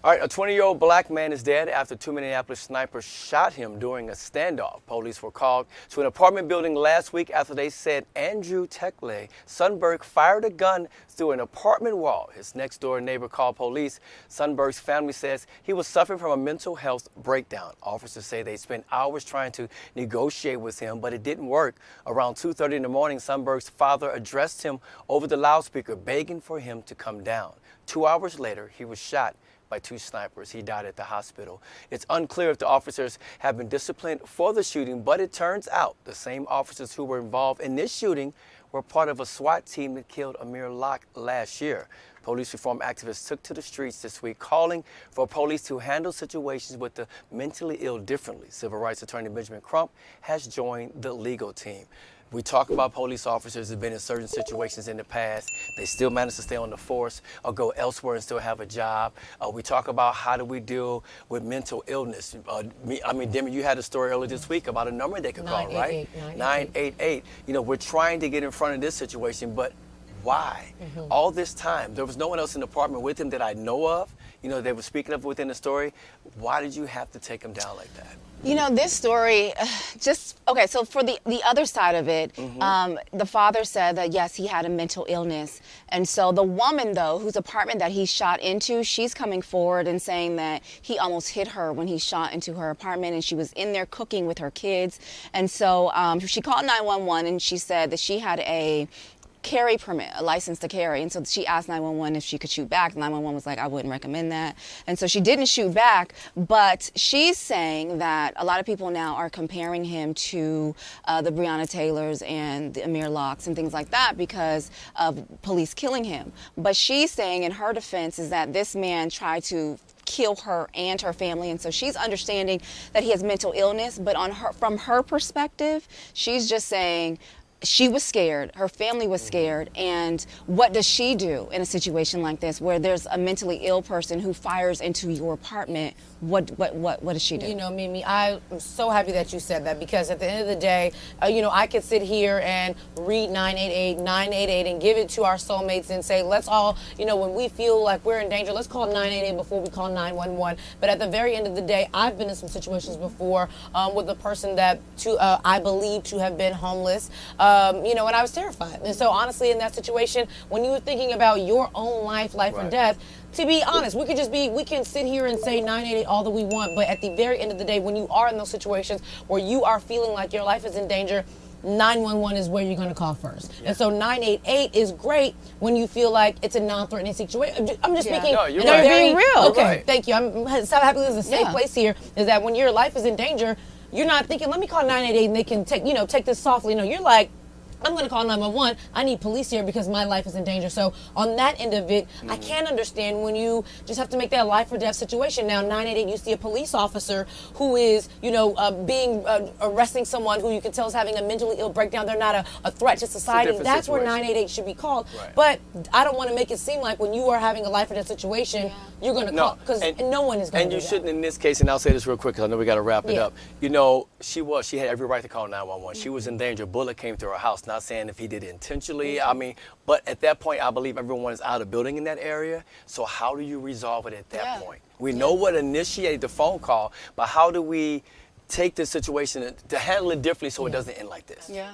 All right, a 20-year-old black man is dead after two Minneapolis snipers shot him during a standoff. Police were called to an apartment building last week after they said Andrew Tekle Sundberg fired a gun through an apartment wall. His next-door neighbor called police. Sundberg's family says he was suffering from a mental health breakdown. Officers say they spent hours trying to negotiate with him, but it didn't work. Around 2:30 in the morning, Sundberg's father addressed him over the loudspeaker, begging for him to come down. 2 hours later, he was shot by two snipers. He died at the hospital. It's unclear if the officers have been disciplined for the shooting, but it turns out the same officers who were involved in this shooting were part of a SWAT team that killed Amir Locke last year. Police reform activists took to the streets this week calling for police to handle situations with the mentally ill differently. Civil rights attorney Benjamin Crump has joined the legal team. We talk about police officers who have been in certain situations in the past. They still manage to stay on the force or go elsewhere and still have a job. We talk about how do we deal with mental illness. Demi, you had a story earlier this week about a number they could call, right? 988. You know, we're trying to get in front of this situation, but why? All this time, there was no one else in the apartment with him that I know of. You know, they were speaking of within the story. Why did you have to take him down like that? You know, this story, okay, so for the other side of it, the father said that, yes, he had a mental illness. And so the woman, though, whose apartment that he shot into, she's coming forward and saying that he almost hit her when he shot into her apartment, and she was in there cooking with her kids. And so she called 911, and she said that she had a carry permit, a license to carry. And so she asked 911 if she could shoot back. 911 was like, I wouldn't recommend that. And so she didn't shoot back, but she's saying that a lot of people now are comparing him to the Breonna Taylors and the Amir Locks and things like that because of police killing him. But she's saying in her defense is that this man tried to kill her and her family, and so she's understanding that he has mental illness, but from her perspective, she's just saying she was scared, her family was scared, and what does she do in a situation like this where there's a mentally ill person who fires into your apartment? What does she do? You know, Mimi, I'm so happy that you said that, because at the end of the day, you know, I could sit here and read 988 and give it to our soulmates and say, let's all, you know, when we feel like we're in danger, let's call 988 before we call 911. But at the very end of the day, I've been in some situations before with a person that I believe to have been homeless, you know, and I was terrified. And so honestly, in that situation, when you were thinking about your own life or death, to be honest, we can sit here and say 988 all that we want, but at the very end of the day, when you are in those situations where you are feeling like your life is in danger, 911 is where you're going to call first. Yeah. And so 988 is great when you feel like it's a non-threatening situation. I'm just speaking. No, you're right. Being real. Okay, right. Thank you. I'm so happy there's a safe place here, is that when your life is in danger, you're not thinking, let me call 988 and they can take this softly. No, you're like, I'm going to call 911. I need police here because my life is in danger. So on that end of it, I can understand when you just have to make that life or death situation. Now, 988, you see a police officer who is, you know, arresting someone who you can tell is having a mentally ill breakdown. They're not a threat to society. That's where 988 should be called. Right. But I don't want to make it seem like when you are having a life or death situation, you're going to call, because no one is going to do that. And you shouldn't in this case, and I'll say this real quick because I know we got to wrap it up. You know, she had every right to call 911. She was in danger. A bullet came through her house. Not saying if he did it intentionally, but at that point, I believe everyone is out of building in that area. So how do you resolve it at that point? We know what initiated the phone call, but how do we take the situation to handle it differently so it doesn't end like this? Yeah.